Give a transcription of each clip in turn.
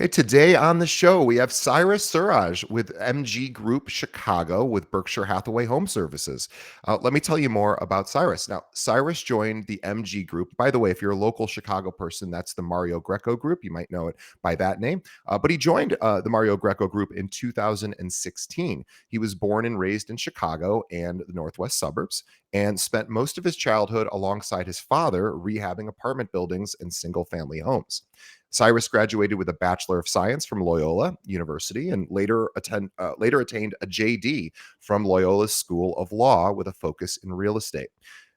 Okay, today on the show, we have Cyrus Seraj with MG Group Chicago with Berkshire Hathaway Home Services. Let me tell you more about Cyrus. Now, Cyrus joined the MG Group. By the way, if you're a local Chicago person, that's the Mario Greco Group. You might know it by that name. But he joined the Mario Greco Group in 2016. He was born and raised in Chicago and the Northwest suburbs and spent most of his childhood alongside his father rehabbing apartment buildings and single family homes. Cyrus graduated with a Bachelor of Science from Loyola University and later attained a JD from Loyola's School of Law with a focus in real estate.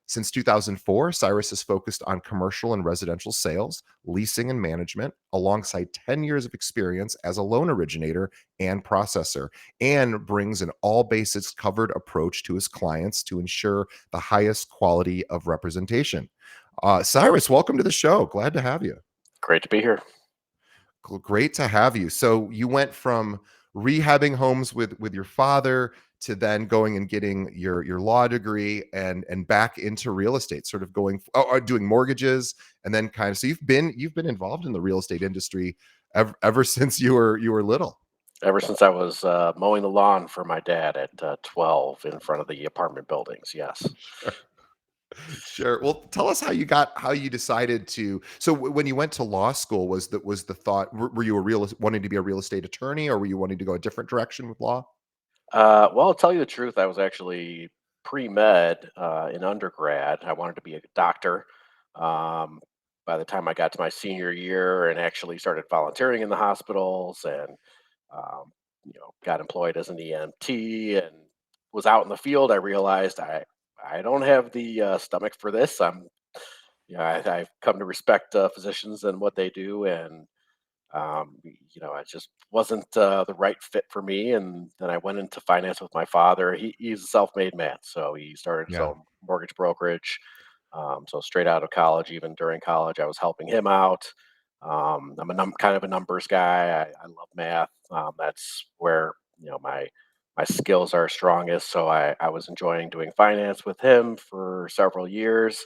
Since 2004, Cyrus has focused on commercial and residential sales, leasing, and management, alongside 10 years of experience as a loan originator and processor, and brings an all bases covered approach to his clients to ensure the highest quality of representation. Cyrus, welcome to the show. Glad to have you. Great to be here. Great to have you. So you went from rehabbing homes with your father to then going and getting your law degree and back into real estate, sort of going doing mortgages and then kind of so you've been involved in the real estate industry ever since you were little. Ever since I was mowing the lawn for my dad at 12 in front of the apartment buildings. Yes. Sure. Sure. Well, tell us how you decided to. So when you went to law school, was the thought were you wanting to be a real estate attorney, or were you wanting to go a different direction with law? Well, I'll tell you the truth. I was actually pre med in undergrad. I wanted to be a doctor. Um, by the time I got to my senior year and actually started volunteering in the hospitals and um, got employed as an EMT and was out in the field, I realized I don't have the stomach for this. I've come to respect physicians and what they do, and it just wasn't the right fit for me. And then I went into finance with my father. He's a self-made man, so he started his Yeah. own mortgage brokerage. So straight out of college, even during college, I was helping him out. I'm kind of a numbers guy. I love math. That's where my skills are strongest. So I was enjoying doing finance with him for several years.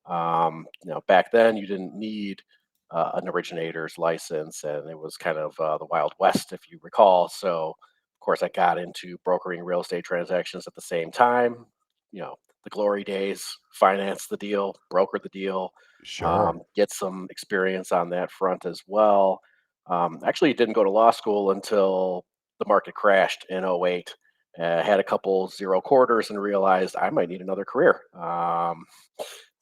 Back then you didn't need an originator's license, and it was kind of the Wild West, if you recall. So, of course, I got into brokering real estate transactions at the same time. The glory days, finance the deal, broker the deal, Sure. get some experience on that front as well. Actually, didn't go to law school until the market crashed in '08. Had a couple zero quarters and realized I might need another career.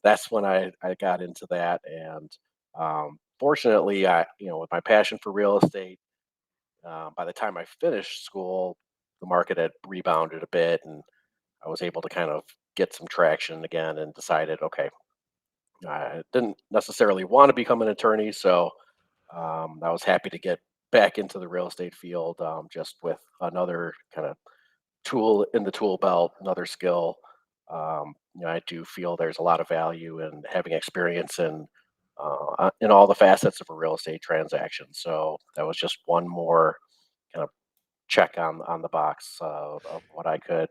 That's when I got into that. And fortunately, with my passion for real estate, by the time I finished school, the market had rebounded a bit, and I was able to kind of get some traction again and decided, okay, I didn't necessarily want to become an attorney. So I was happy to get back into the real estate field, just with another kind of tool in the tool belt, another skill. I do feel there's a lot of value in having experience in all the facets of a real estate transaction. So that was just one more kind of check on the box of what I could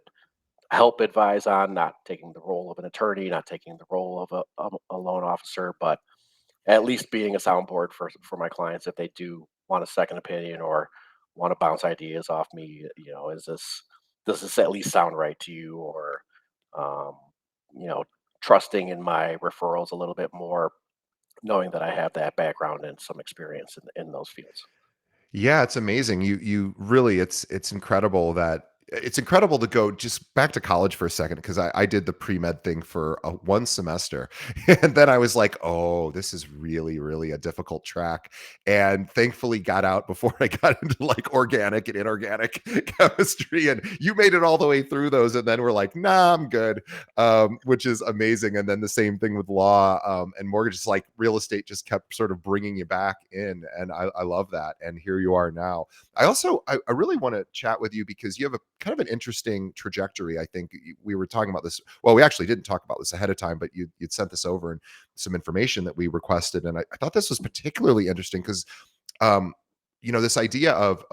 help advise on. Not taking the role of an attorney, not taking the role of a loan officer, but at least being a soundboard for my clients if they do want a second opinion or want to bounce ideas off me. Is this does this at least sound right to you? Or um, you know, trusting in my referrals a little bit more, knowing that I have that background and some experience in those fields. Yeah, it's amazing. You really it's incredible to go just back to college for a second because I did the pre-med thing for one semester. And then I was like, oh, this is really, really a difficult track. And thankfully got out before I got into like organic and inorganic chemistry. And you made it all the way through those. And then we're like, nah, I'm good, which is amazing. And then the same thing with law and mortgages, like real estate just kept sort of bringing you back in. And I love that. And here you are now. I really want to chat with you because you have a kind of an interesting trajectory. I think we were talking about this. Well, we actually didn't talk about this ahead of time, but you'd sent this over and some information that we requested. And I thought this was particularly interesting because um, this idea of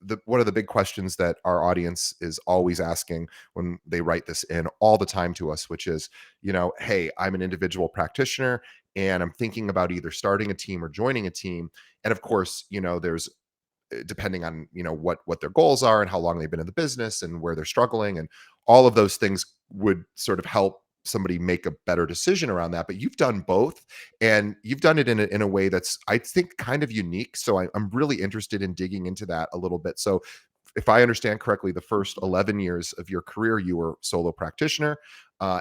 the one of the big questions that our audience is always asking when they write this in all the time to us, which is, hey, I'm an individual practitioner and I'm thinking about either starting a team or joining a team. And of course, there's depending on what their goals are and how long they've been in the business and where they're struggling, and all of those things would sort of help somebody make a better decision around that. But you've done both, and you've done it in a way that's, I think, kind of unique. So I'm really interested in digging into that a little bit. So if I understand correctly, the first 11 years of your career, you were solo practitioner.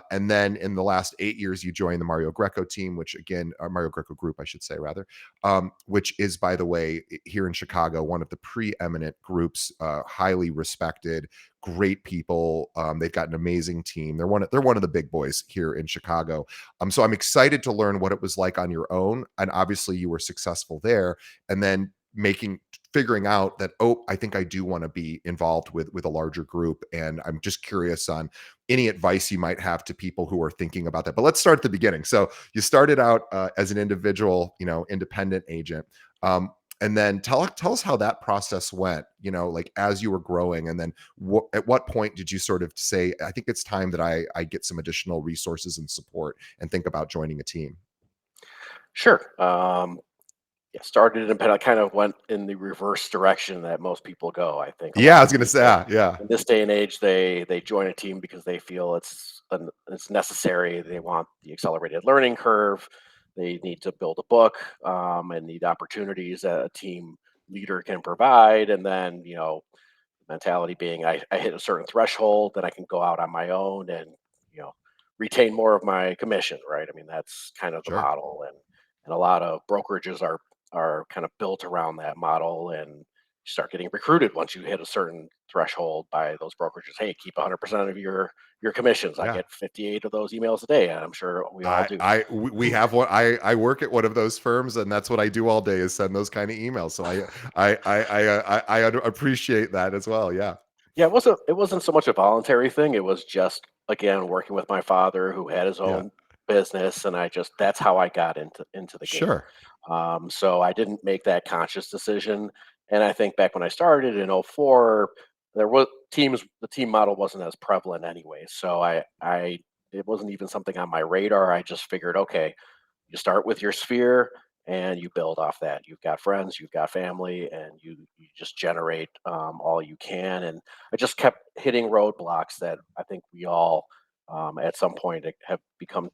And then in the last 8 years, you joined the Mario Greco team, which again, Mario Greco group, I should say, rather, which is, by the way, here in Chicago, one of the preeminent groups, highly respected, great people. They've got an amazing team. They're one of the big boys here in Chicago. So I'm excited to learn what it was like on your own. And obviously, you were successful there, and then figuring out that, oh, I think I do want to be involved with a larger group. And I'm just curious on any advice you might have to people who are thinking about that. But let's start at the beginning. So you started out as an individual, independent agent. And then tell us how that process went, like as you were growing. And then at what point did you sort of say, I think it's time that I get some additional resources and support and think about joining a team? Sure. Yeah, started independent. I kind of went in the reverse direction that most people go. I think a Yeah, I lot was of gonna say, people yeah. in this day and age, they join a team because they feel it's necessary. They want the accelerated learning curve. They need to build a book, and need opportunities that a team leader can provide. And then mentality being, I hit a certain threshold, then I can go out on my own and you know retain more of my commission. Right. I mean, that's kind of the Sure. model, and a lot of brokerages are kind of built around that model, and you start getting recruited once you hit a certain threshold by those brokerages. Hey, keep 100% of your commissions. I Yeah. get 58 of those emails a day, and I'm sure we all do. We have one. I work at one of those firms, and that's what I do all day is send those kind of emails. So I appreciate that as well. Yeah. Yeah, it wasn't so much a voluntary thing. It was just, again, working with my father who had his Yeah. own business, and that's how I got into the game. Sure. So I didn't make that conscious decision. And I think back when I started in '04, there was teams the team model wasn't as prevalent anyway. So I it wasn't even something on my radar. I just figured, okay, you start with your sphere and you build off that. You've got friends, you've got family, and you just generate all you can. And I just kept hitting roadblocks that I think we all at some point have become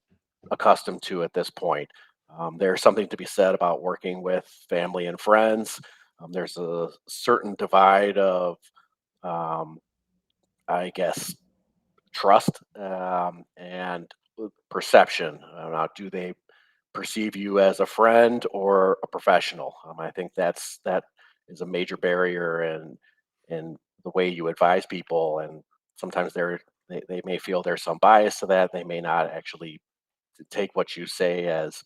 accustomed to at this point. There's something to be said about working with family and friends. There's a certain divide of, um, I guess, trust, and perception. Now, do they perceive you as a friend or a professional? I think that is a major barrier in the way you advise people, and sometimes they may feel there's some bias to that. They may not actually take what you say as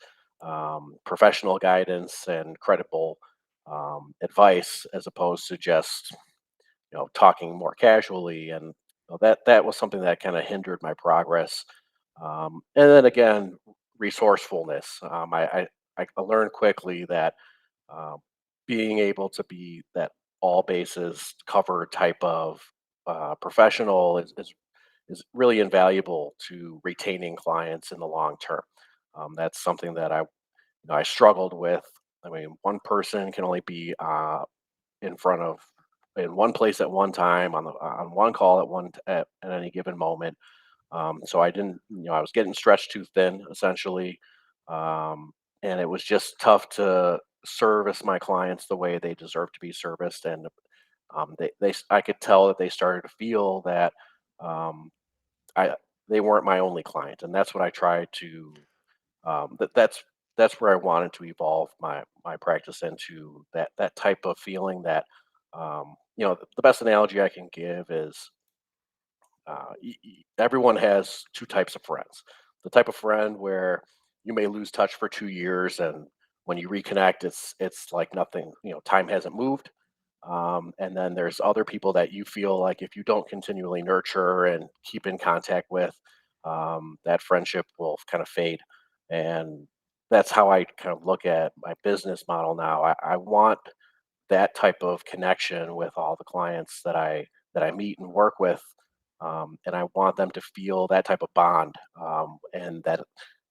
professional guidance and credible advice, as opposed to just talking more casually. And that was something that kind of hindered my progress. And then again, resourcefulness. I learned quickly that um, being able to be that all bases covered type of professional is really invaluable to retaining clients in the long term. That's something that I struggled with. I mean, one person can only be in front of in one place at one time on one call at any given moment. So I didn't, I was getting stretched too thin essentially, um, and it was just tough to service my clients the way they deserve to be serviced. And I could tell that they started to feel that um, I they weren't my only client, and that's what I tried to. That's where I wanted to evolve my practice into that type of feeling. That the best analogy I can give is everyone has two types of friends. The type of friend where you may lose touch for 2 years, and when you reconnect, it's like nothing. Time hasn't moved. And then there's other people that you feel like if you don't continually nurture and keep in contact with, that friendship will kind of fade. And that's how I kind of look at my business model now. I want that type of connection with all the clients that I meet and work with, and I want them to feel that type of bond, and that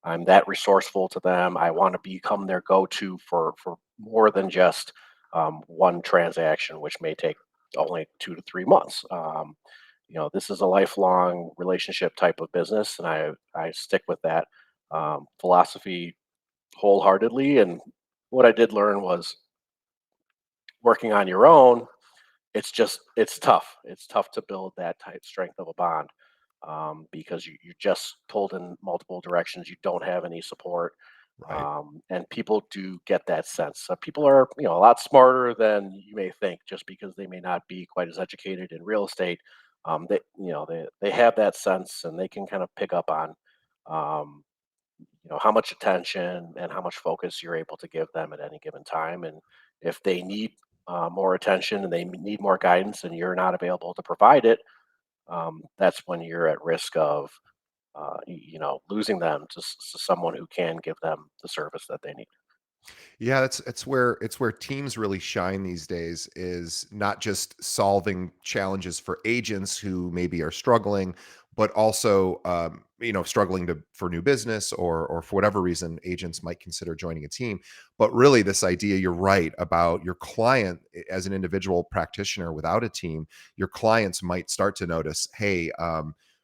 I'm that resourceful to them. I want to become their go-to for more than just one transaction, which may take only 2 to 3 months. This is a lifelong relationship type of business, and I stick with that philosophy wholeheartedly. And what I did learn was working on your own, it's tough. It's tough to build that type strength of a bond, because you're just pulled in multiple directions. You don't have any support, Right. and people do get that sense. So people are, a lot smarter than you may think, just because they may not be quite as educated in real estate. They have that sense, and they can kind of pick up on, um, how much attention and how much focus you're able to give them at any given time. And if they need more attention and they need more guidance and you're not available to provide it, that's when you're at risk of losing them to someone who can give them the service that they need. Yeah, it's where teams really shine these days, is not just solving challenges for agents who maybe are struggling, but also struggling to for new business, or for whatever reason agents might consider joining a team. But really, this idea, you're right about your client, as an individual practitioner without a team, your clients might start to notice, hey,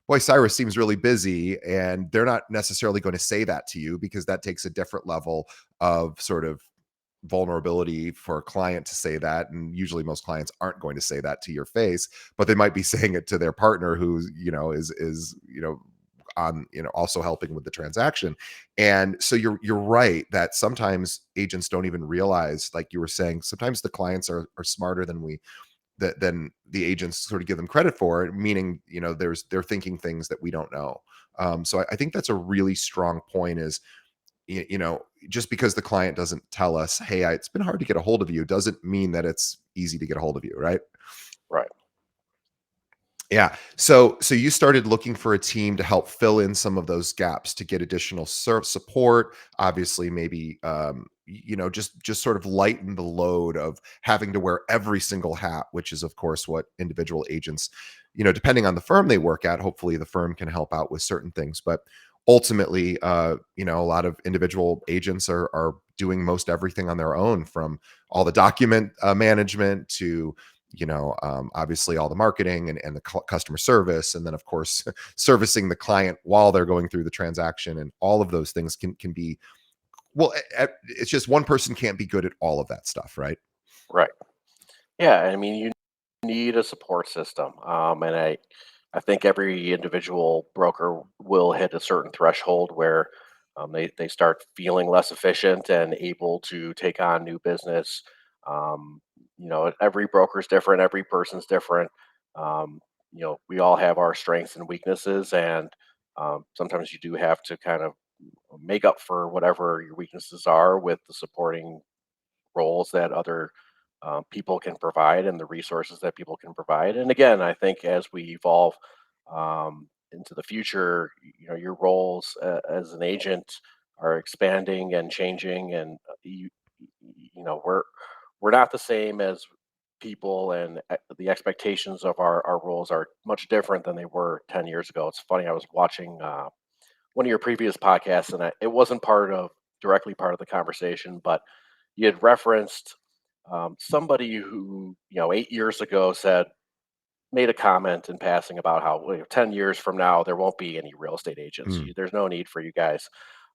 boy, Cyrus seems really busy, and they're not necessarily going to say that to you, because that takes a different level of sort of vulnerability for a client to say that. And usually most clients aren't going to say that to your face, but they might be saying it to their partner, who's, on, also helping with the transaction. And so you're right that sometimes agents don't even realize, like you were saying, sometimes the clients are smarter than than the agents sort of give them credit for, meaning, they're thinking things that we don't know. So I think that's a really strong point, is just because the client doesn't tell us, hey, it's been hard to get a hold of you, doesn't mean that it's easy to get a hold of you, right? Right. Yeah. So you started looking for a team to help fill in some of those gaps, to get additional support. Obviously, maybe just sort of lighten the load of having to wear every single hat, which is of course what individual agents, depending on the firm they work at, hopefully the firm can help out with certain things. But ultimately, a lot of individual agents are doing most everything on their own, from all the document management to obviously all the marketing, and the customer service, and then of course servicing the client while they're going through the transaction. And all of those things can be, well, it's just one person can't be good at all of that stuff, right? Right. Yeah. I mean, you need a support system, and I think every individual broker will hit a certain threshold where they start feeling less efficient and able to take on new business. Um, every broker's different, every person's different. Um, we all have our strengths and weaknesses, and sometimes you do have to kind of make up for whatever your weaknesses are with the supporting roles that other people can provide and the resources that people can provide. And again, I think as we evolve into the future, your roles as an agent are expanding and changing, and we're not the same as people, and the expectations of our roles are much different than they were 10 years ago. It's funny, I was watching one of your previous podcasts, and it wasn't directly part of the conversation, but you had referenced somebody who 8 years ago made a comment in passing about how, well, 10 years from now there won't be any real estate agents. Hmm. There's no need for you guys.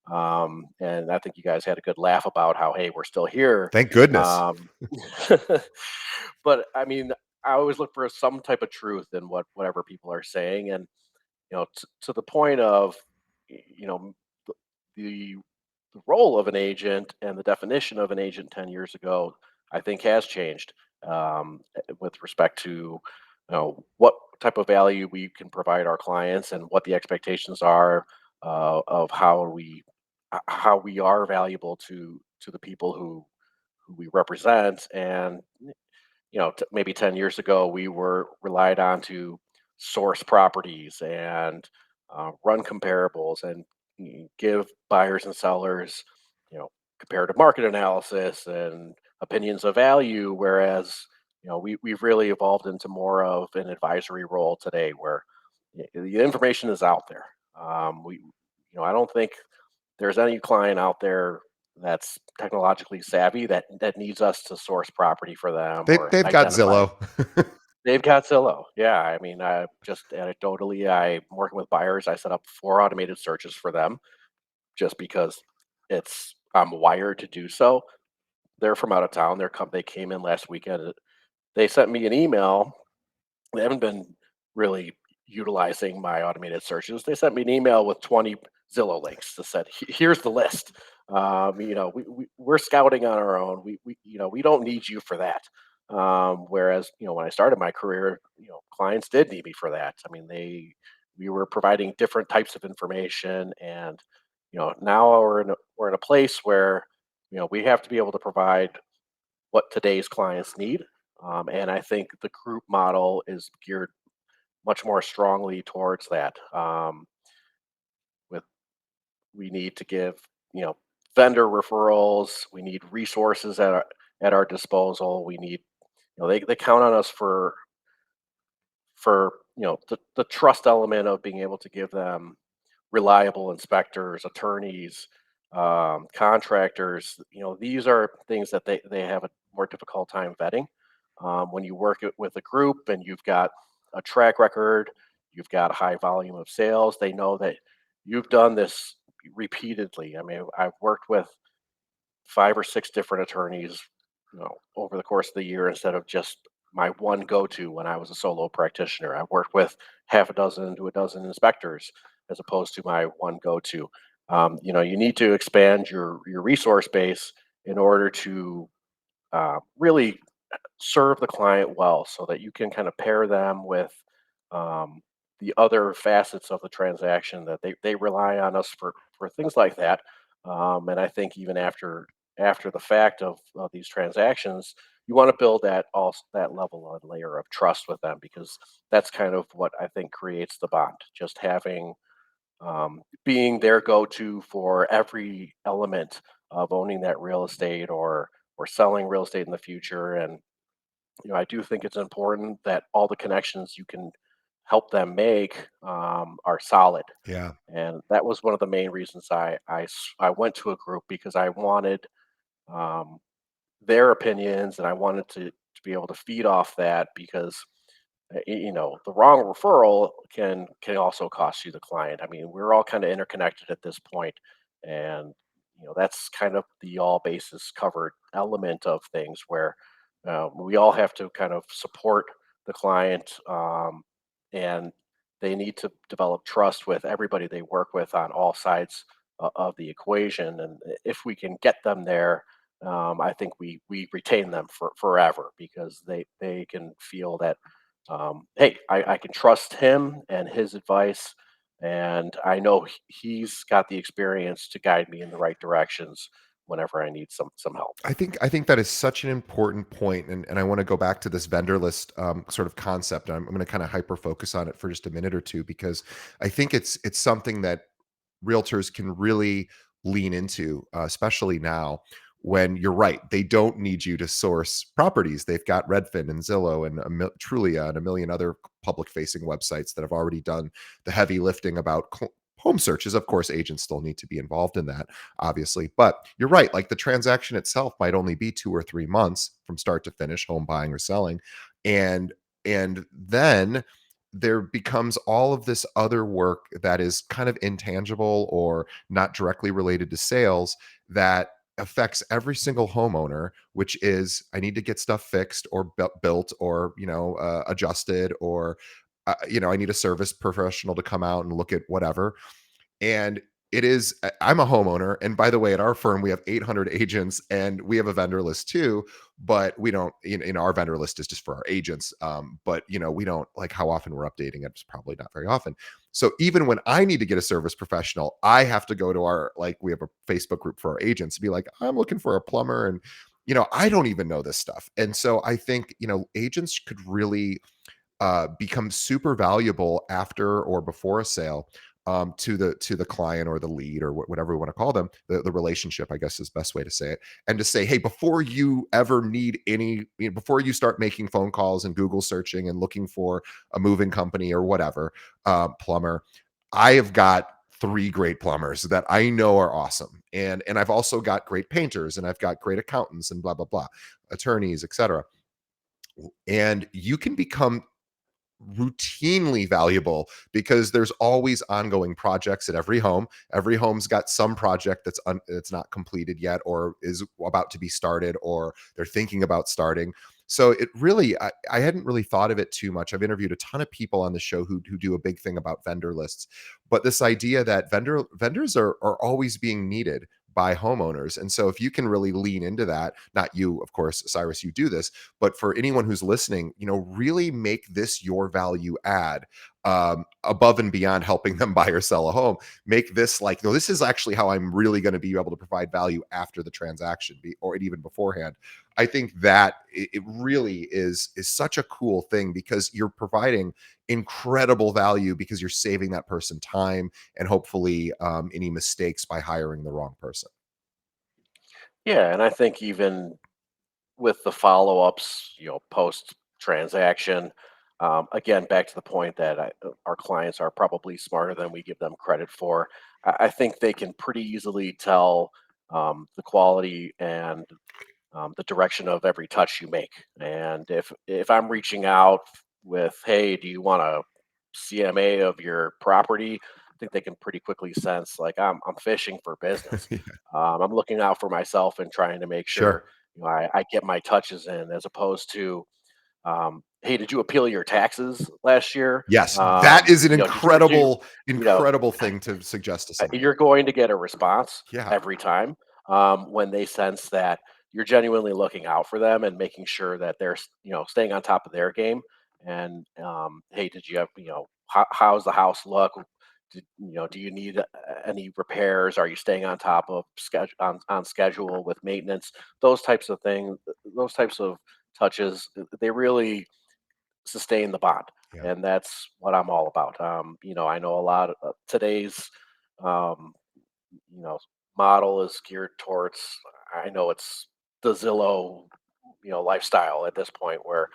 And I think you guys had a good laugh about how, hey, we're still here. Thank goodness. Um, but I mean, I always look for some type of truth in whatever people are saying, and to the point of, you know, the the role of an agent and the definition of an agent 10 years ago, I think has changed, with respect to, what type of value we can provide our clients and what the expectations are of how we are valuable to the people who we represent. And maybe 10 years ago, we were relied on to source properties and run comparables and give buyers and sellers, comparative market analysis and opinions of value. Whereas, we've really evolved into more of an advisory role today, where the information is out there. I don't think there's any client out there that's technologically savvy that needs us to source property for them or They've got identify, Zillow. they've got Zillow. Yeah, I mean, just anecdotally, I'm working with buyers. I set up 4 automated searches for them just because I'm wired to do so. They're from out of town. They came in last weekend. They sent me an email. They haven't been really utilizing my automated searches. They sent me an email with 20 Zillow links that said, Here's the list. We're scouting on our own. We don't need you for that." Whereas, when I started my career, clients did need me for that. I mean, we were providing different types of information, and now we're in a place where we have to be able to provide what today's clients need. And I think the group model is geared much more strongly towards that. With We need to give you know vendor referrals, we need resources at our disposal. We need they count on us for the trust element of being able to give them reliable inspectors, attorneys, contractors. These are things that they have a more difficult time vetting. When you work with a group and you've got a track record, you've got a high volume of sales, they know that you've done this repeatedly. I mean, I've worked with 5 or 6 different attorneys, over the course of the year instead of just my one go-to when I was a solo practitioner. I've worked with half a dozen to a dozen inspectors as opposed to my one go-to. You need to expand your resource base in order to really serve the client well, so that you can kind of pair them with um, the other facets of the transaction that they rely on us for things like that. And I think even after the fact of these transactions, you want to build that level and layer of trust with them, because that's kind of what I think creates the bond. Just having being their go-to for every element of owning that real estate, or selling real estate in the future. And I do think it's important that all the connections you can help them make are solid. Yeah. And that was one of the main reasons I went to a group, because I wanted um, their opinions, and I wanted to be able to feed off that, because the wrong referral can also cost you the client. I mean, we're all kind of interconnected at this point, and that's kind of the all bases covered element of things, where we all have to kind of support the client, and they need to develop trust with everybody they work with on all sides of the equation. And if we can get them there, I think we retain them for forever, because they can feel that, hey, I can trust him and his advice, and I know he's got the experience to guide me in the right directions whenever I need some help. I think that is such an important point, and I want to go back to this vendor list sort of concept. I'm going to kind of hyper focus on it for just a minute or two, because I think it's something that realtors can really lean into, especially now when you're right. They don't need you to source properties. They've got Redfin and Zillow and Trulia and a million other public facing websites that have already done the heavy lifting about home searches. Of course, agents still need to be involved in that, obviously. But you're right. Like the transaction itself might only be 2 or 3 months from start to finish, home buying or selling. And then there becomes all of this other work that is kind of intangible or not directly related to sales that affects every single homeowner, which is I need to get stuff fixed or built or adjusted, or I need a service professional to come out and look at whatever. And I'm a homeowner, and by the way, at our firm we have 800 agents, and we have a vendor list too, but we don't, our vendor list is just for our agents. But we don't, like, how often we're updating it, it's probably not very often. So even when I need to get a service professional, I have to go to we have a Facebook group for our agents to be like, I'm looking for a plumber, and I don't even know this stuff. And so I think agents could really become super valuable after or before a sale, to the client or the lead, or whatever we want to call them, the relationship, I guess, is the best way to say it. And to say, hey, before you ever need before you start making phone calls and Google searching and looking for a moving company or whatever, plumber, I have got 3 great plumbers that I know are awesome. And I've also got great painters and I've got great accountants and blah blah blah, attorneys, etc. And you can become routinely valuable because there's always ongoing projects at every home. Every home's got some project that's not completed yet or is about to be started or they're thinking about starting. So it really, I hadn't really thought of it too much. I've interviewed a ton of people on the show who do a big thing about vendor lists, but this idea that vendors are always being needed by homeowners. And so if you can really lean into that, not you, of course, Cyrus, you do this, but for anyone who's listening, really make this your value add, above and beyond helping them buy or sell a home. Make this like, no, this is actually how I'm really going to be able to provide value after the transaction, or even beforehand. I think that it really is such a cool thing because you're providing incredible value because you're saving that person time and hopefully any mistakes by hiring the wrong person. Yeah, and I think even with the follow-ups, post transaction, again, back to the point that our clients are probably smarter than we give them credit for. I think they can pretty easily tell the quality and the direction of every touch you make. And if I'm reaching out with, "Hey, do you want a CMA of your property?" I think they can pretty quickly sense like I'm fishing for business. Yeah, I'm looking out for myself and trying to make sure sure. I get my touches in, as opposed to, "Hey, did you appeal your taxes last year? Yes, that is an Did you, incredible, you know, incredible thing to suggest to somebody. you're going to get a response Yeah, every time when they sense that you're genuinely looking out for them and making sure that they're staying on top of their game. And hey, did you have how's the house look? Do you need any repairs? Are you staying on top of schedule on schedule with maintenance? Those types of things, those types of touches, they really sustain the bond, yeah, and that's what I'm all about. I know a lot of today's um, you know model is geared towards. I know it's the Zillow lifestyle at this point, where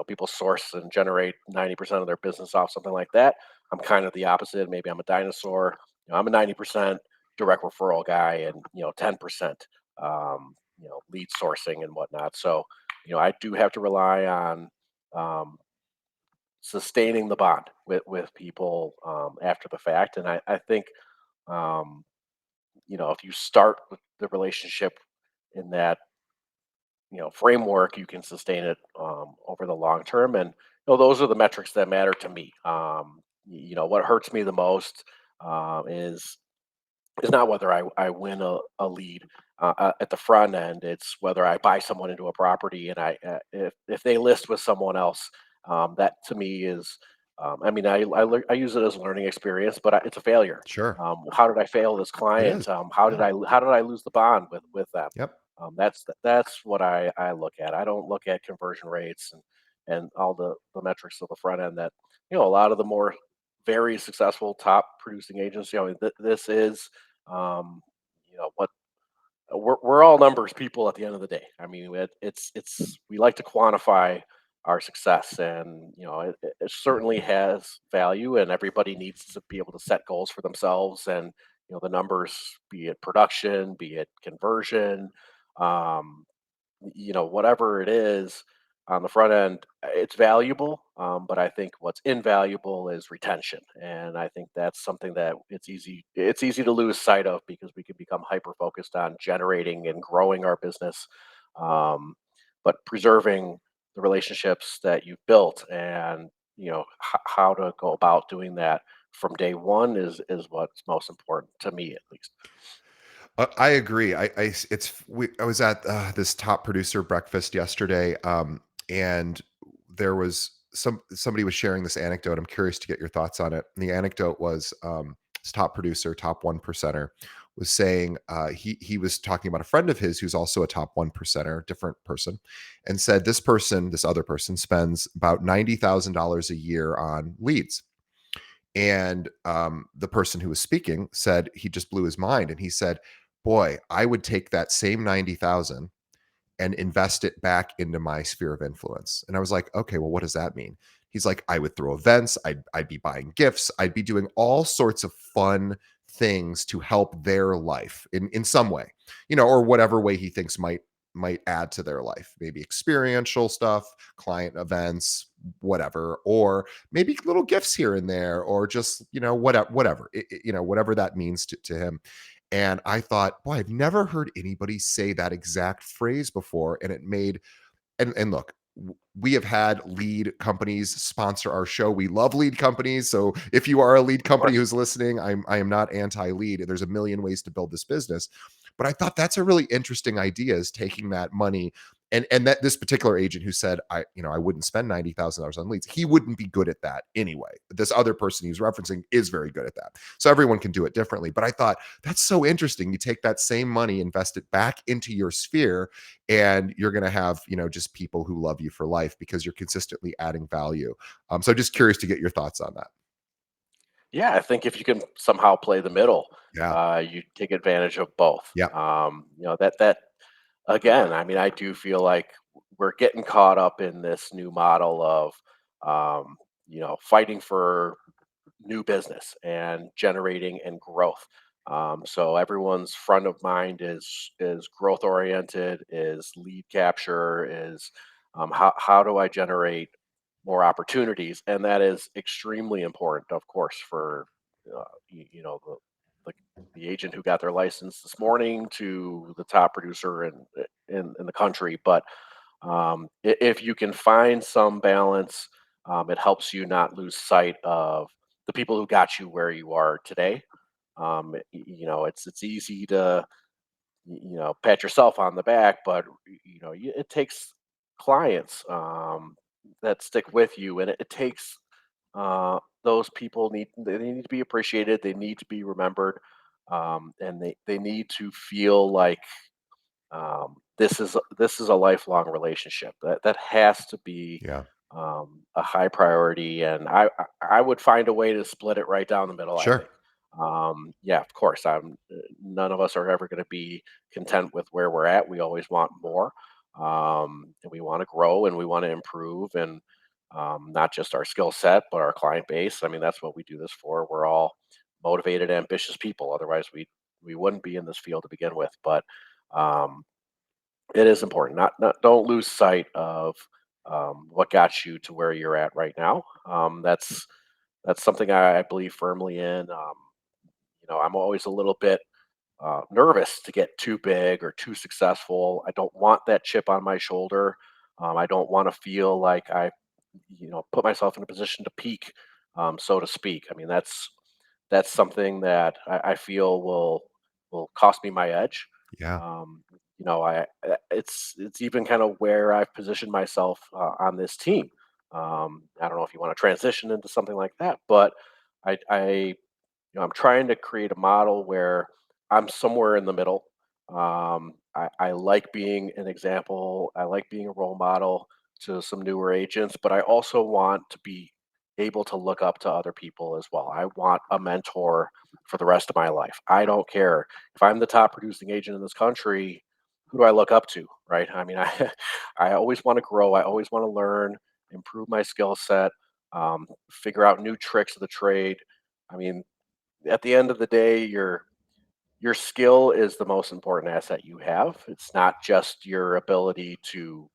people source and generate 90% of their business off something like that. I'm kind of the opposite. Maybe I'm a dinosaur. I'm a 90% direct referral guy, and 10% lead sourcing and whatnot. So I do have to rely on um, sustaining the bond with people after the fact. And I think um, if you start with the relationship in that framework, you can sustain it over the long term. And those are the metrics that matter to me. What hurts me the most is not whether I win a lead at the front end. It's whether I buy someone into a property and if they list with someone else. That to me is, I mean, I use it as a learning experience, but it's a failure. sure. How did I fail this It client? is. Yeah. How did I lose the bond with them? Yep. That's what I look at. I don't look at conversion rates and all the metrics of the front end that a lot of the more very successful top producing agents. This is um, what we're all numbers people at the end of the day. I mean, it's we like to quantify our success, and it certainly has value, and everybody needs to be able to set goals for themselves, and the numbers, be it production, be it conversion, um, whatever it is on the front end, it's valuable. But I think what's invaluable is retention, and I think that's something that it's easy to lose sight of because we can become hyper focused on generating and growing our business, um, but preserving the relationships that you've built, and how to go about doing that from day one is what's most important to me, at least. I agree. I was at this top producer breakfast yesterday, and there was somebody was sharing this anecdote. I'm curious to get your thoughts on it. And the anecdote was this top producer, top 1%er, was saying he was talking about a friend of his who's also a top 1%er, different person, and said this other person spends about $90,000 a year on leads. And the person who was speaking said he just blew his mind, and he said, "Boy, I would take that same 90,000 and invest it back into my sphere of influence." And I was like, "Okay, well, what does that mean?" He's like, "I would throw events, I'd be buying gifts, I'd be doing all sorts of fun things to help their life in some way, or whatever way he thinks might add to their life, maybe experiential stuff, client events, whatever, or maybe little gifts here and there, or just, whatever, whatever that means to him. And I thought, boy, I've never heard anybody say that exact phrase before. And it made, and look, we have had lead companies sponsor our show. We love lead companies. So if you are a lead Of company course. who's listening, I am not anti-lead. There's a million ways to build this business. But I thought that's a really interesting idea, is taking that money, and that this particular agent who said, I wouldn't spend $90,000 on leads. He wouldn't be good at that anyway. This other person he's referencing is very good at that. So everyone can do it differently. But I thought that's so interesting. You take that same money, invest it back into your sphere, and you're going to have, just people who love you for life because you're consistently adding value. So just curious to get your thoughts on that. Yeah, I think if you can somehow play the middle, Yeah. you take advantage of both. Yeah. That again, I mean, I do feel like we're getting caught up in this new model of, fighting for new business and generating and growth. So everyone's front of mind is growth oriented, is lead capture, is how do I generate more opportunities, and that is extremely important, of course, for the the agent who got their license this morning to the top producer in the country. But if you can find some balance, it helps you not lose sight of the people who got you where you are today. It's easy to pat yourself on the back, but it takes clients that stick with you, and it takes those people they need to be appreciated, they need to be remembered, and they need to feel like this is a lifelong relationship. That has to be Yeah. a high priority, and I would find a way to split it right down the middle. I Sure. think, yeah, of course, none of us are ever going to be content with where we're at. We always want more, and we want to grow and we want to improve, and not just our skill set, but our client base. I mean, that's what we do this for. We're all motivated, ambitious people. Otherwise, we wouldn't be in this field to begin with. But um, it is important. Not don't lose sight of what got you to where you're at right now. That's something I believe firmly in. I'm always a little bit nervous to get too big or too successful. I don't want that chip on my shoulder. I don't want to feel like I, put myself in a position to peak, so to speak. I mean, that's something that I feel will cost me my edge. Yeah. Um, it's even kind of where I've positioned myself on this team. I don't know if you want to transition into something like that, but I I'm trying to create a model where I'm somewhere in the middle. I like being an example. I like being a role model to some newer agents, but I also want to be able to look up to other people as well. I want a mentor for the rest of my life. I don't care if I'm the top producing agent in this country. Who do I look up to? Right? I mean, I always want to grow. I always want to learn, improve my skill set, figure out new tricks of the trade. I mean, at the end of the day, your skill is the most important asset you have. It's not just your ability to,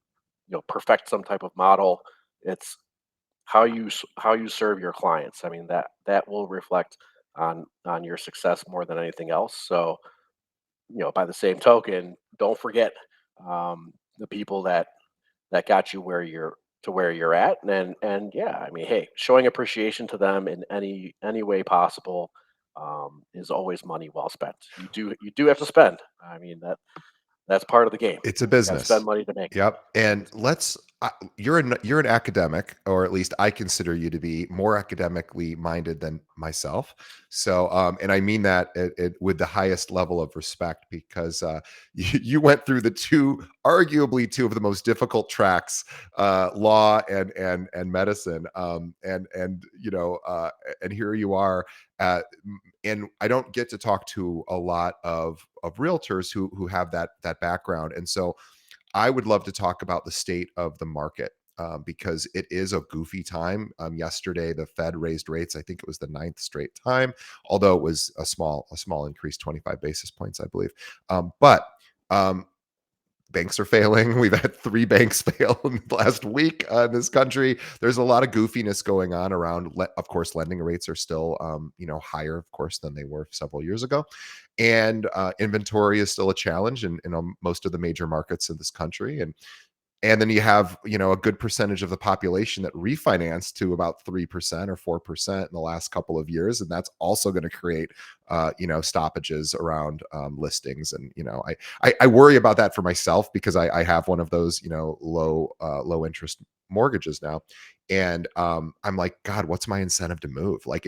perfect some type of model. It's how you serve your clients. I mean, that will reflect on your success more than anything else. So, by the same token, don't forget the people that got you where you're at, and yeah, I mean, hey, showing appreciation to them in any way possible is always money well spent. You do have to spend. I mean, that's part of the game. It's a Got to spend business. money to make it. Yep. It And is. you're an academic, or at least I consider you to be more academically minded than myself. So, and I mean that with the highest level of respect, because you went through arguably two of the most difficult tracks, law and medicine, and here you are. And I don't get to talk to a lot of realtors who have that background, and so I would love to talk about the state of the market. because it is a goofy time. Yesterday, the Fed raised rates. I think it was the ninth straight time, although it was a small increase, 25 basis points, I believe. But banks are failing. We've had three banks fail in the last week in this country. There's a lot of goofiness going on around. Of course, lending rates are still, higher, of course, than they were several years ago, and inventory is still a challenge in most of the major markets in this country. And then you have, a good percentage of the population that refinanced to about 3% or 4% in the last couple of years. And that's also going to create, stoppages around listings. And, I worry about that for myself because I have one of those, low interest mortgages now. And I'm like, God, what's my incentive to move? Like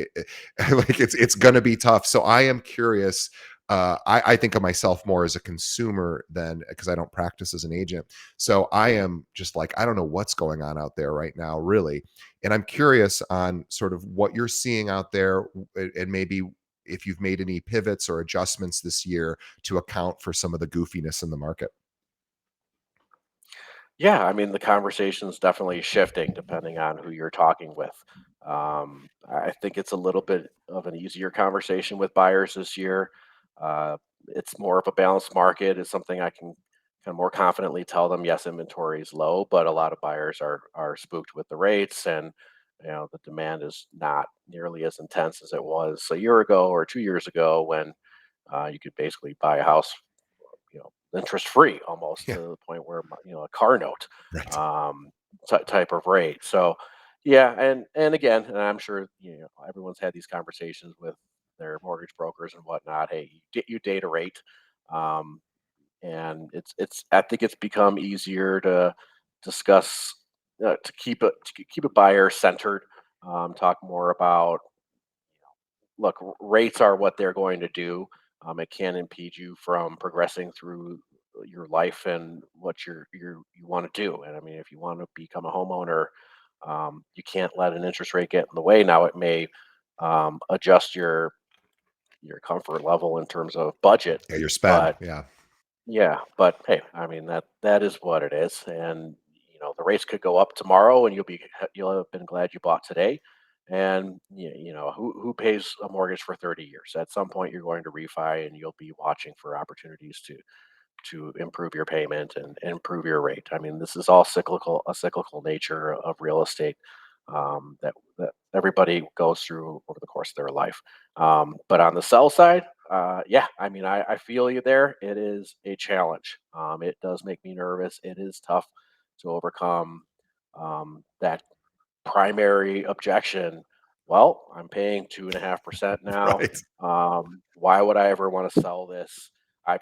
like it's gonna be tough. So I am curious. I think of myself more as a consumer than because I don't practice as an agent. So I am just like, I don't know what's going on out there right now, really. And I'm curious on sort of what you're seeing out there and maybe if you've made any pivots or adjustments this year to account for some of the goofiness in the market. Yeah, I mean, the conversation's definitely shifting depending on who you're talking with. I think it's a little bit of an easier conversation with buyers this year. Uh, it's more of a balanced market. It's something I can kind of more confidently tell them. Yes, inventory is low, but a lot of buyers are spooked with the rates, and the demand is not nearly as intense as it was a year ago or 2 years ago when you could basically buy a house interest free almost Yeah, to the point where a car note right. um, type of rate. So yeah, and again, and I'm sure everyone's had these conversations with their mortgage brokers and whatnot. Hey, you date a rate, um, and it's I think it's become easier to discuss to keep a buyer centered. Talk more about look, rates are what they're going to do. It can impede you from progressing through your life and what you want to do. And I mean, if you want to become a homeowner, you can't let an interest rate get in the way. Now, it may adjust your comfort level in terms of budget, Yeah, your spend. but Yeah. yeah, but hey, I mean that is what it is, and the rates could go up tomorrow, and you'll have been glad you bought today. And who pays a mortgage for 30 years? At some point, you're going to refi, and you'll be watching for opportunities to improve your payment and improve your rate. I mean, this is all a cyclical nature of real estate that everybody goes through over the course of their life. But on the sell side, yeah, I mean, I feel you there. It is a challenge. It does make me nervous. It is tough to overcome that primary objection. Well, I'm paying 2.5% now. Right. Why would I ever want to sell this? I've,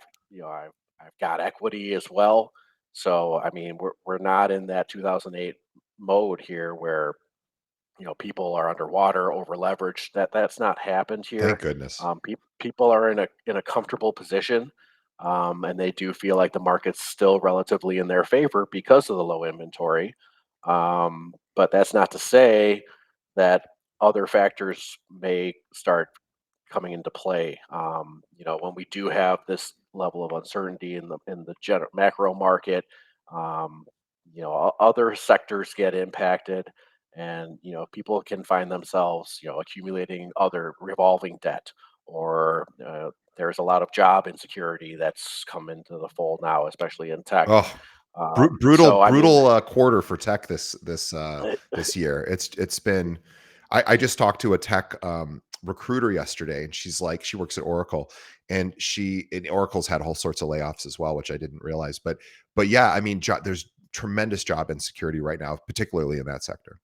I've got equity as well. So, I mean, we're not in that 2008 mode here where people are underwater, over leveraged. That's not happened Thank here. goodness. People are in a comfortable position, and they do feel like the market's still relatively in their favor because of the low inventory. But that's not to say that other factors may start coming into play. When we do have this level of uncertainty in the general macro market, um, other sectors get impacted, and people can find themselves accumulating other revolving debt, or there's a lot of job insecurity that's come into the fold now, especially in tech. Oh, brutal, So I mean, brutal quarter for tech this year. It's been. I just talked to a tech recruiter yesterday, and she's like, she works at Oracle, and Oracle's had all sorts of layoffs as well, which I didn't realize. But yeah, I mean, there's tremendous job insecurity right now, particularly in that sector.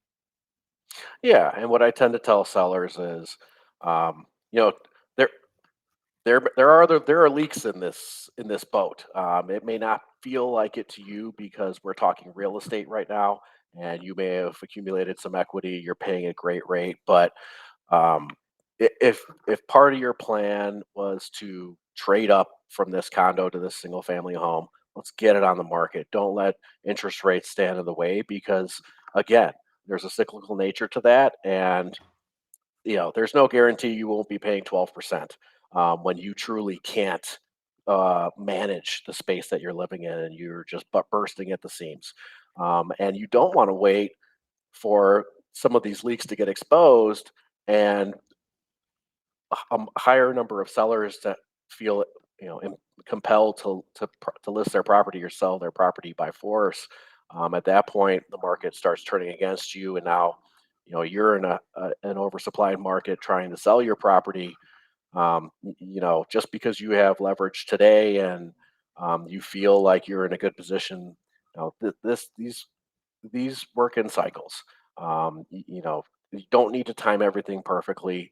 yeah, and what I tend to tell sellers is, you know, there there are leaks in this boat. It may not feel like it to you because we're talking real estate right now, and you may have accumulated some equity. You're paying a great rate, but um, if part of your plan was to trade up from this condo to this single family home, let's get it on the market. Don't let interest rates stand in the way because again, there's a cyclical nature to that, and there's no guarantee you won't be paying 12% when you truly can't manage the space that you're living in, and you're just bursting at the seams. And you don't want to wait for some of these leaks to get exposed and a higher number of sellers that feel, compelled to list their property or sell their property by force. At that point, the market starts turning against you, and now you're in an oversupplied market trying to sell your property. Just because you have leverage today and you feel like you're in a good position, these work in cycles. You don't need to time everything perfectly,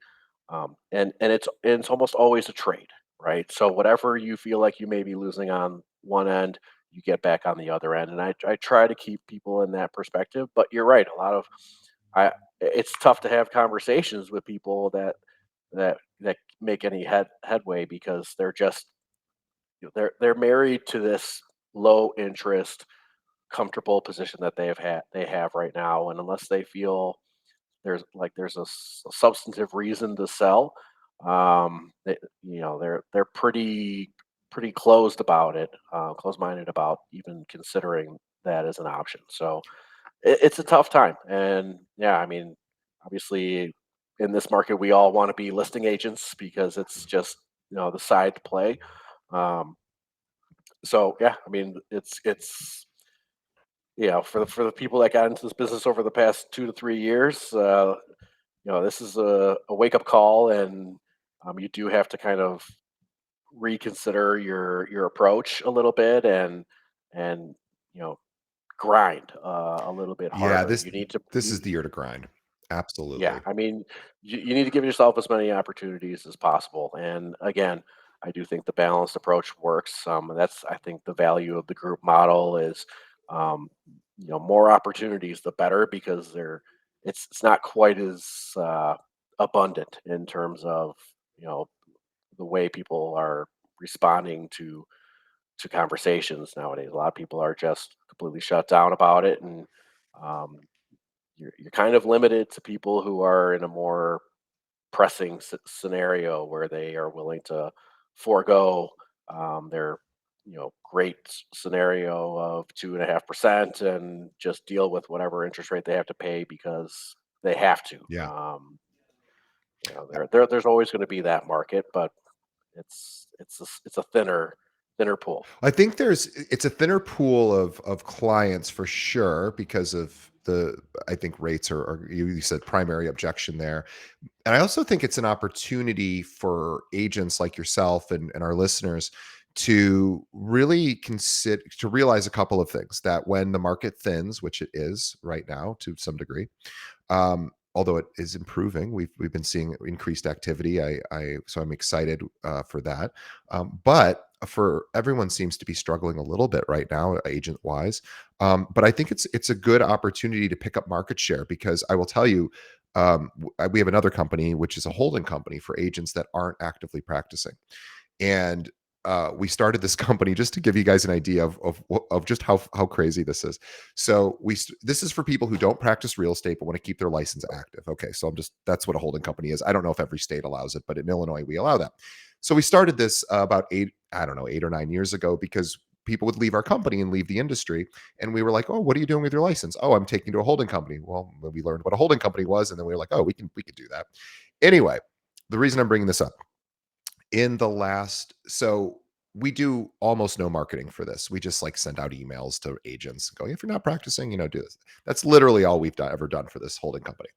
and it's almost always a trade, right? So whatever you feel like you may be losing on one end, you get back on the other end, and I try to keep people in that perspective. But you're right, a lot of I it's tough to have conversations with people that make any headway because they're just they're married to this low interest comfortable position that they have right now, and unless they feel there's a substantive reason to sell, they're pretty closed about it, closed minded about even considering that as an option. So it's a tough time, and yeah, I mean, obviously, in this market, we all want to be listing agents because it's just the side to play. Um, so yeah, I mean, it's for the people that got into this business over the past 2 to 3 years, this is a wake up call, and you do have to kind of reconsider your approach a little bit, and you know grind a little bit Yeah, harder. this You need to, this is the year to grind. yeah. Absolutely. I mean, you need to give yourself as many opportunities as possible. And again, I do think the balanced approach works. And that's, I think, the value of the group model is, um, more opportunities the better because it's not quite as abundant in terms of you know the way people are responding to conversations nowadays. A lot of people are just completely shut down about it, and um, you're kind of limited to people who are in a more pressing scenario where they are willing to forego their great scenario of 2.5% and just deal with whatever interest rate they have to pay because they have to. Yeah. There's always going to be that market, but it's a thinner pool. I think it's a thinner pool of clients for sure because of the I think rates are you said primary objection there. And I also think it's an opportunity for agents like yourself and our listeners to really consider to realize a couple of things that when the market thins, which it is right now to some degree, although it is improving, we've been seeing increased activity. So I'm excited for that. But for everyone seems to be struggling a little bit right now, agent wise. But I think it's a good opportunity to pick up market share because I will tell you, we have another company which is a holding company for agents that aren't actively practicing, and we started this company just to give you guys an idea of just how crazy this is. So this is for people who don't practice real estate but want to keep their license active. Okay, so that's what a holding company is. I don't know if every state allows it, but in Illinois we allow that. So we started this about I don't know 8 or 9 years ago because people would leave our company and leave the industry, and we were like, oh, what are you doing with your license? Oh, I'm taking to a holding company. Well, we learned what a holding company was, and then we were like, oh, we could do that. Anyway, the reason I'm bringing this up in the last so we do almost no marketing for this. We just like send out emails to agents going, if you're not practicing, do this. That's literally all we've ever done for this holding company.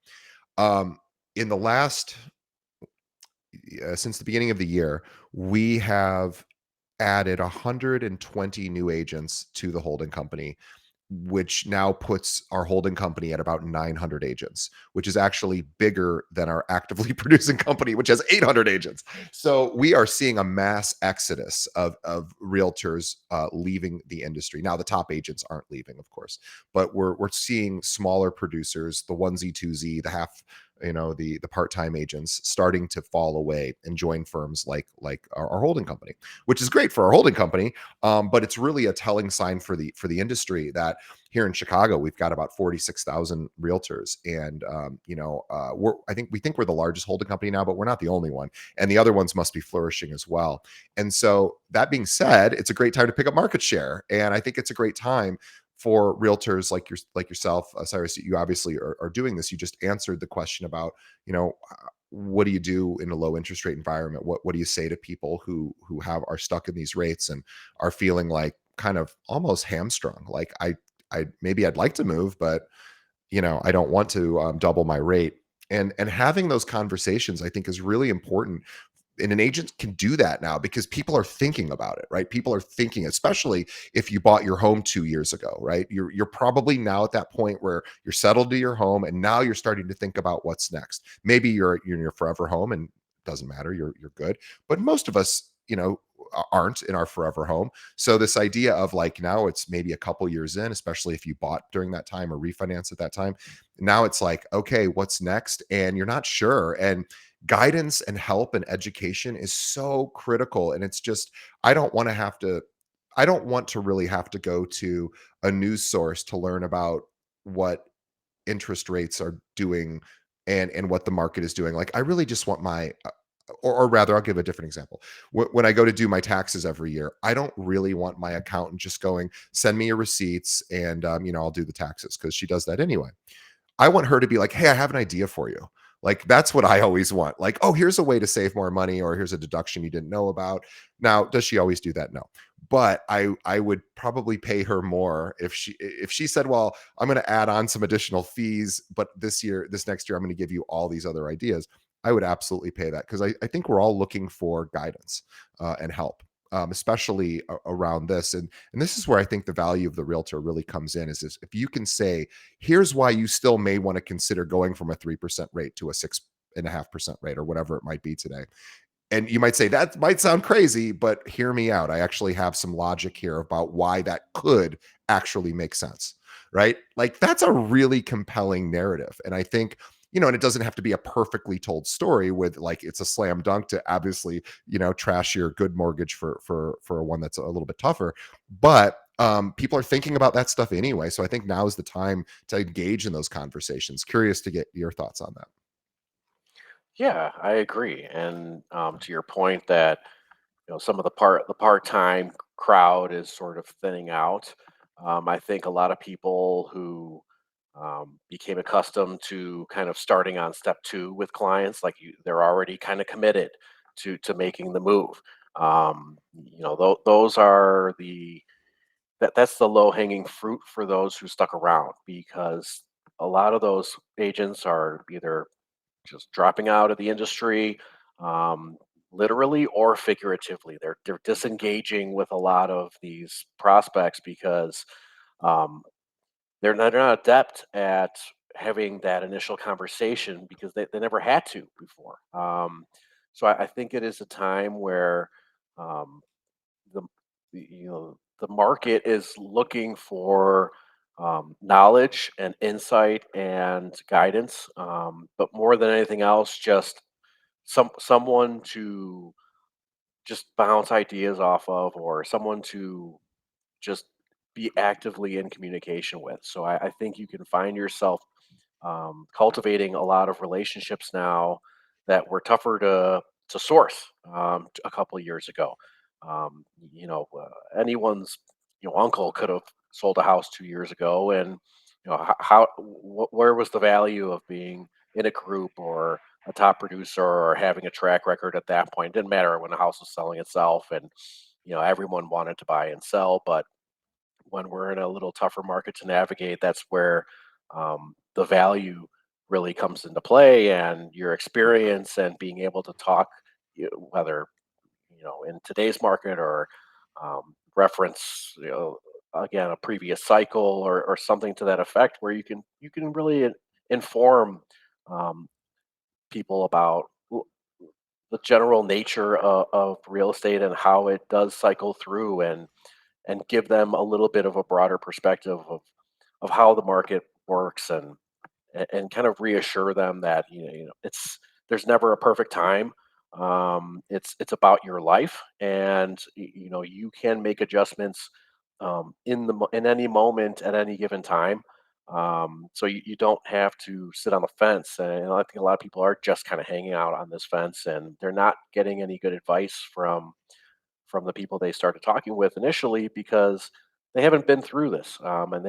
Um, in the last since the beginning of the year, we have added 120 new agents to the holding company, which now puts our holding company at about 900 agents, which is actually bigger than our actively producing company, which has 800 agents. So we are seeing a mass exodus of realtors leaving the industry. Now, the top agents aren't leaving, of course, but we're seeing smaller producers, the onesie, twosie, the half. the part-time agents starting to fall away and join firms like our holding company, which is great for our holding company. But it's really a telling sign for the industry that here in Chicago we've got about 46,000 realtors, and we think we're the largest holding company now, but we're not the only one, and the other ones must be flourishing as well. And so that being said, it's a great time to pick up market share, and I think it's a great time for realtors like yourself, Cyrus. You obviously are doing this. You just answered the question about, what do you do in a low interest rate environment? What do you say to people who are stuck in these rates and are feeling like kind of almost hamstrung? Like I maybe I'd like to move, but I don't want to double my rate. And having those conversations, I think, is really important, and an agent can do that now because people are thinking about it, right? People are thinking, especially if you bought your home 2 years ago, right? You're probably now at that point where you're settled to your home, and now you're starting to think about what's next. Maybe you're in your forever home, and it doesn't matter, you're good. But most of us, aren't in our forever home. So this idea of like now it's maybe a couple years in, especially if you bought during that time or refinance at that time. Now it's like, okay, what's next? And you're not sure. And guidance and help and education is so critical. And it's just, I don't want to have to, I don't want to really have to go to a news source to learn about what interest rates are doing and what the market is doing. Like, I really just want or rather, I'll give a different example. When I go to do my taxes every year, I don't really want my accountant just going, send me your receipts and, I'll do the taxes, because she does that anyway. I want her to be like, "Hey, I have an idea for you." Like, that's what I always want. Like, "Oh, here's a way to save more money," or "Here's a deduction you didn't know about." Now, does she always do that? No. But I would probably pay her more if she said, "Well, I'm gonna add on some additional fees, but this next year, I'm gonna give you all these other ideas." I would absolutely pay that, because I think we're all looking for guidance, and help, especially around this. And this is where I think the value of the realtor really comes in, is this: if you can say, here's why you still may want to consider going from a 3% rate to a 6.5% rate, or whatever it might be today. And you might say, that might sound crazy, but hear me out. I actually have some logic here about why that could actually make sense, right? Like, that's a really compelling narrative. And I think, and it doesn't have to be a perfectly told story with like it's a slam dunk to obviously, trash your good mortgage for one that's a little bit tougher. But people are thinking about that stuff anyway. So I think now is the time to engage in those conversations. Curious to get your thoughts on that. Yeah, I agree. And to your point that some of the part-time crowd is sort of thinning out. I think a lot of people who became accustomed to kind of starting on step two with clients, like they're already kind of committed to making the move. Those are that's the low hanging fruit for those who stuck around, because a lot of those agents are either just dropping out of the industry, um, literally or figuratively. They're disengaging with a lot of these prospects because um, they're not adept at having that initial conversation because they never had to before. So I think it is a time where um, the the market is looking for knowledge and insight and guidance, but more than anything else, just someone to just bounce ideas off of, or someone to just be actively in communication with. So I think you can find yourself cultivating a lot of relationships now that were tougher to source a couple of years ago. Anyone's uncle could have sold a house 2 years ago, and where was the value of being in a group or a top producer or having a track record at that point? It didn't matter when the house was selling itself, and everyone wanted to buy and sell. But when we're in a little tougher market to navigate, that's where the value really comes into play, and your experience and being able to talk, whether in today's market or reference, again, a previous cycle, or something to that effect, where you can really inform um, people about the general nature of real estate and how it does cycle through, and give them a little bit of a broader perspective of how the market works, and kind of reassure them that it's there's never a perfect time. It's about your life, and you can make adjustments in any moment at any given time. So you don't have to sit on the fence. And I think a lot of people are just kind of hanging out on this fence, and they're not getting any good advice from the people they started talking with initially because they haven't been through this, and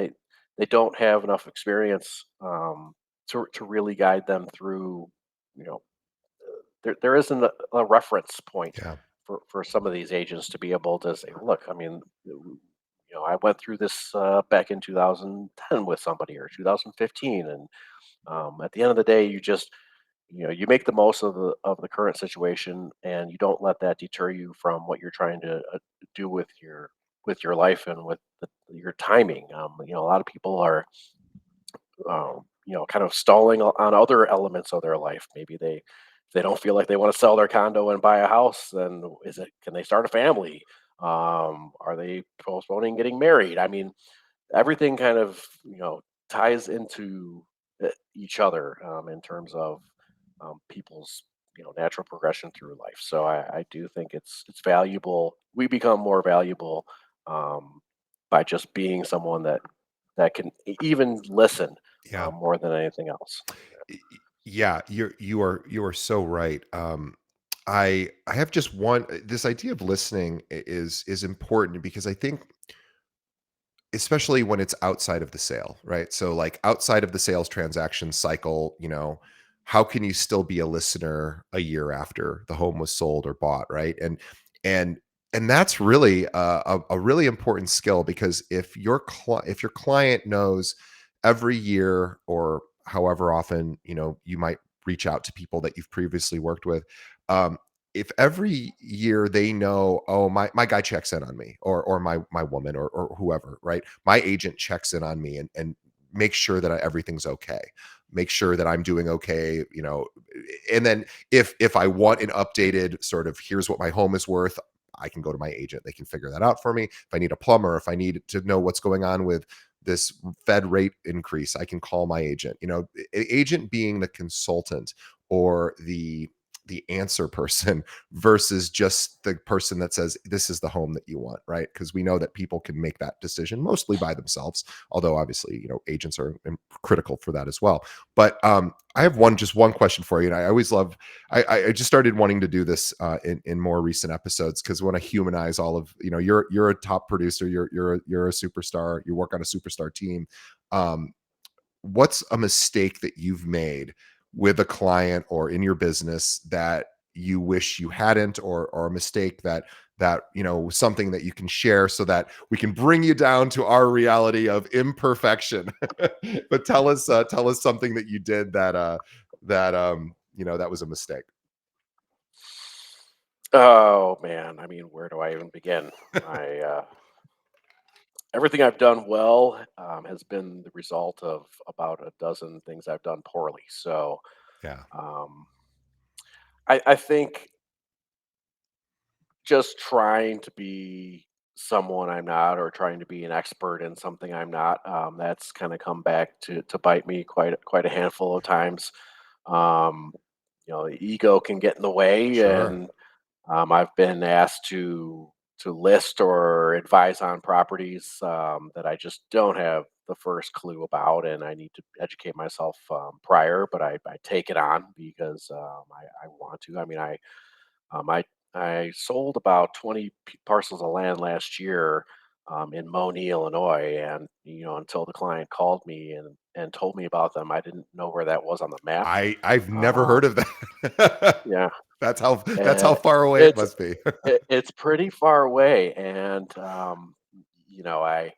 they don't have enough experience to really guide them through. You know, there isn't a reference point Yeah. for some of these agents to be able to say, look, I mean, I went through this back in 2010 with somebody or 2015, and at the end of the day, you make the most of the current situation, and you don't let that deter you from what you're trying to do with your life and with your timing. A lot of people are kind of stalling on other elements of their life. Maybe if they don't feel like they want to sell their condo and buy a house, then can they start a family? Are they postponing getting married? I mean, everything kind of ties into each other in terms of people's natural progression through life. So I do think it's valuable. We become more valuable um, by just being someone that can even listen Yeah. more than anything else. Yeah, you are so right. I have just one this idea of listening is important because I think especially when it's outside of the sale, right? So like outside of the sales transaction cycle, how can you still be a listener a year after the home was sold or bought, right? And and that's really a really important skill because if your client knows every year or however often you might reach out to people that you've previously worked with, um, if every year they know, oh, my guy checks in on me, or my woman, or whoever, right? My agent checks in on me and makes sure that everything's okay, make sure that I'm doing okay, and then if I want an updated sort of here's what my home is worth, I can go to my agent. They can figure that out for me. If I need a plumber, if I need to know what's going on with this Fed rate increase, I can call my agent. Agent being the consultant or the answer person versus just the person that says this is the home that you want, right? Because we know that people can make that decision mostly by themselves, although obviously agents are critical for that as well. But I have one question for you, and I always love I just started wanting to do this in more recent episodes because we want to humanize all of you're a top producer, you're a superstar, you work on a superstar team. um, what's a mistake that you've made with a client or in your business that you wish you hadn't, or a mistake that something that you can share so that we can bring you down to our reality of imperfection? But tell us something that you did that was a mistake. Oh man, I mean, where do I even begin? I Everything I've done well has been the result of about a dozen things I've done poorly. So Yeah. um, I think just trying to be someone I'm not, or trying to be an expert in something I'm not, that's kind of come back to bite me quite a handful of times. Um, the ego can get in the way, Sure. and I've been asked to list or advise on properties that I just don't have the first clue about, and I need to educate myself prior. But I take it on because I want to. I mean, um, I I sold about 20 parcels of land last year in Moni, Illinois, and until the client called me and told me about them, I didn't know where that was on the map. I've never heard Um, of that. yeah, That's how and far away it it's must be. it's pretty far away, and I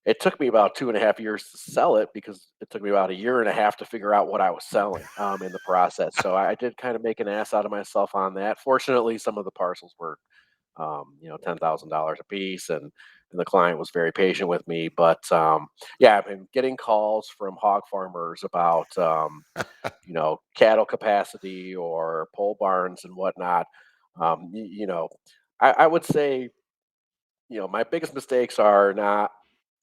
it took me about 2.5 years to sell it because it took me about a year and a half to figure out what I was selling in the process. So I did kind of make an ass out of myself on that. Fortunately, some of the parcels were $10,000 a piece, and the client was very patient with me. But yeah, I've been getting calls from hog farmers about cattle capacity or pole barns and whatnot. Um, y- you know, I would say my biggest mistakes are not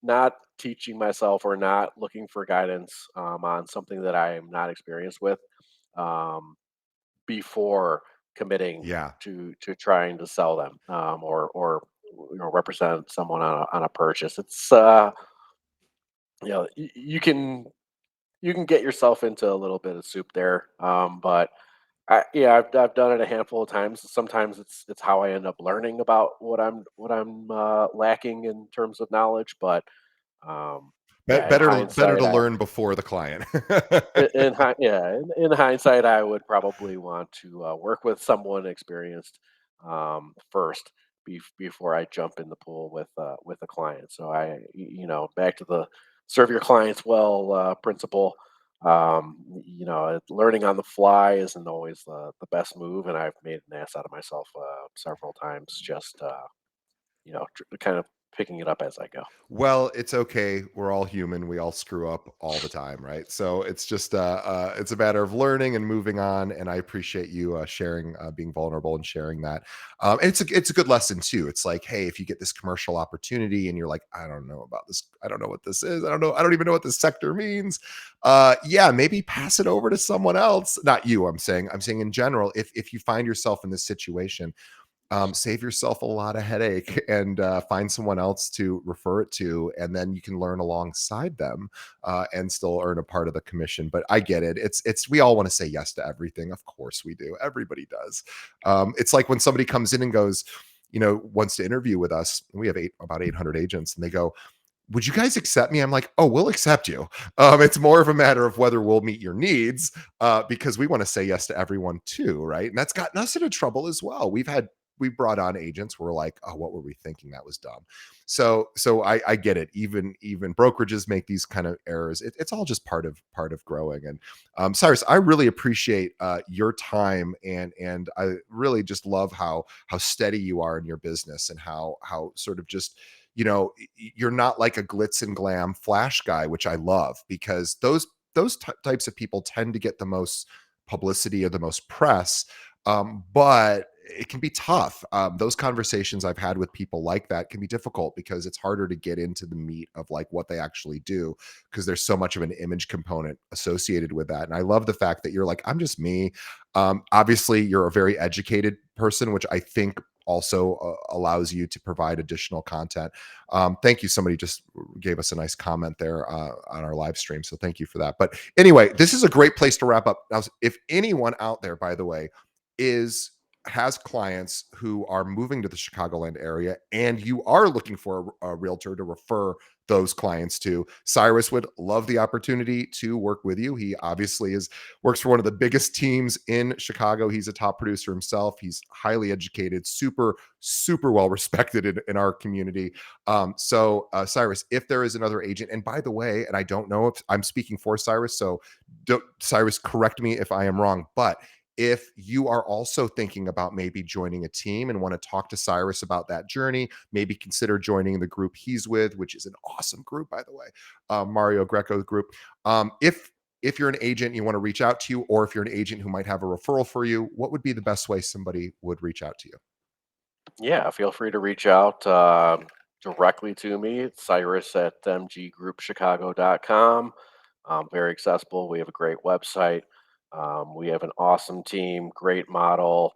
not teaching myself or not looking for guidance on something that I am not experienced with um, before committing Yeah. to trying to sell them or represent someone on a purchase. It's you can get yourself into a little bit of soup there, but I've done it a handful of times. Sometimes it's how I end up learning about what I'm lacking in terms of knowledge. But in Better hindsight, to learn before the client. in hindsight, I would probably want to work with someone experienced first before I jump in the pool with a client. So back to the serve your clients well principle. Learning on the fly isn't always the best move, and I've made an ass out of myself several times. Just kind of picking it up as I go. Well, it's okay. We're all human. We all screw up all the time, right? So it's just it's a matter of learning and moving on. And I appreciate you sharing, being vulnerable and sharing that. And it's a good lesson too. It's like, hey, if you get this commercial opportunity and you're like, I don't know about this, I don't know what this is, I don't know, I don't even know what this sector means. Yeah, maybe pass it over to someone else. Not you. I'm saying in general, if you find yourself in this situation, save yourself a lot of headache and find someone else to refer it to, and then you can learn alongside them and still earn a part of the commission. But I get it. It's we all want to say yes to everything. Of course we do. Everybody does. It's like when somebody comes in and goes, wants to interview with us. We have about 800 agents, and they go, would you guys accept me? I'm like, oh, we'll accept you. It's more of a matter of whether we'll meet your needs because we want to say yes to everyone too, right? And that's gotten us into trouble as well. We brought on agents who were like, oh, what were we thinking? That was dumb. So I get it. Even brokerages make these kind of errors. It's all just part of growing. And Cyrus, I really appreciate your time, and I really just love how steady you are in your business, and how sort of just you're not like a glitz and glam flash guy, which I love, because those types of people tend to get the most publicity or the most press. But it can be tough. Those conversations I've had with people like that can be difficult because it's harder to get into the meat of like what they actually do, because there's so much of an image component associated with that. And I love the fact that you're like, I'm just me. Obviously, you're a very educated person, which I think also allows you to provide additional content. Thank you. Somebody just gave us a nice comment there on our live stream. So thank you for that. But anyway, this is a great place to wrap up. Now, if anyone out there, by the way, is has clients who are moving to the Chicagoland area and you are looking for a realtor to refer those clients to, Cyrus would love the opportunity to work with you. He obviously works for one of the biggest teams in Chicago. He's a top producer himself. He's highly educated, super well respected in our community. Cyrus, if there is another agent, and by the way, and I don't know if I'm speaking for Cyrus, so Cyrus, correct me if I am wrong, but if you are also thinking about maybe joining a team and want to talk to Cyrus about that journey, maybe consider joining the group he's with, which is an awesome group, by the way, Mario Greco group. If you're an agent and you want to reach out to you, or if you're an agent who might have a referral for you, what would be the best way somebody would reach out to you? Yeah, feel free to reach out directly to me. It's Cyrus at mggroupchicago.com. Very accessible. We have a great website. We have an awesome team, great model,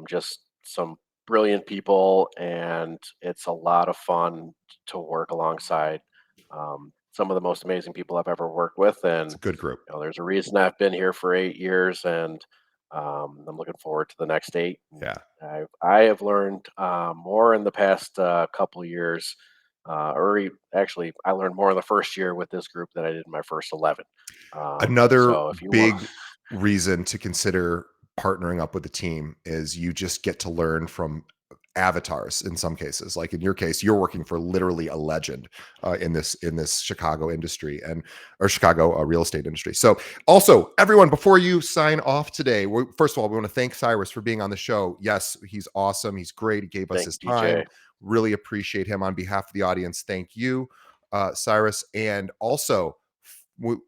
just some brilliant people, and it's a lot of fun to work alongside some of the most amazing people I've ever worked with. It's And a good group. there's a reason I've been here for 8 years, and I'm looking forward to the next eight. And Yeah. I have learned more in the past couple years, actually, I learned more in the first year with this group than I did in my first 11. Another So if you want, big reason to consider partnering up with a team is you just get to learn from avatars in some cases. Like in your case, you're working for literally a legend in this Chicago industry and or Chicago real estate industry. So also, everyone, before you sign off today, first of all, we want to thank Cyrus for being on the show. Yes, he's awesome. He's great. He gave us thank his you, DJ. time. Really appreciate him. On behalf of the audience, thank you, Cyrus. And also,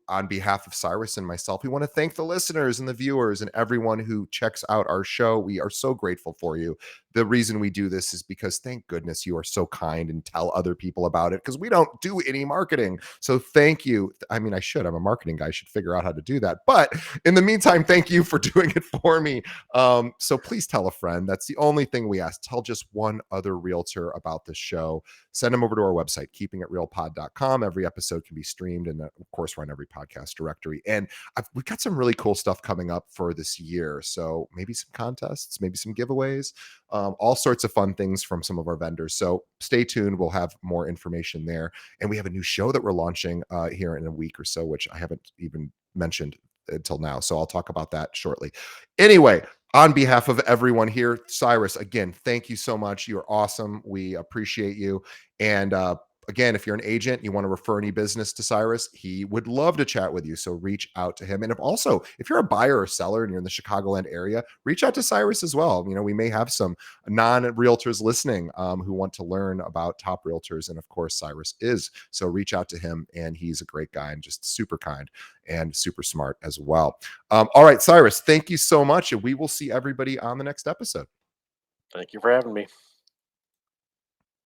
on behalf of Cyrus and myself, we want to thank the listeners and the viewers and everyone who checks out our show. We are so grateful for you. The reason we do this is because thank goodness you are so kind and tell other people about it, because we don't do any marketing. So thank you. I mean, I should. I'm a marketing guy. I should figure out how to do that. But in the meantime, thank you for doing it for me. So please tell a friend. That's the only thing we ask. Tell just one other realtor about this show. Send them over to our website, keepingitrealpod.com. Every episode can be streamed, and of course, we're on every podcast directory. And we've got some really cool stuff coming up for this year. So maybe some contests, maybe some giveaways, all sorts of fun things from some of our vendors. So stay tuned. We'll have more information there. And we have a new show that we're launching here in a week or so, which I haven't even mentioned until now. So I'll talk about that shortly. Anyway, on behalf of everyone here, Cyrus, again, thank you so much. You're awesome. We appreciate you. And again, if you're an agent, you want to refer any business to Cyrus, he would love to chat with you. So reach out to him. And if you're a buyer or seller and you're in the Chicagoland area, reach out to Cyrus as well. You know, we may have some non-realtors listening who want to learn about top realtors. And of course, Cyrus is. So reach out to him, and he's a great guy and just super kind and super smart as well. All right, Cyrus, thank you so much. And we will see everybody on the next episode. Thank you for having me.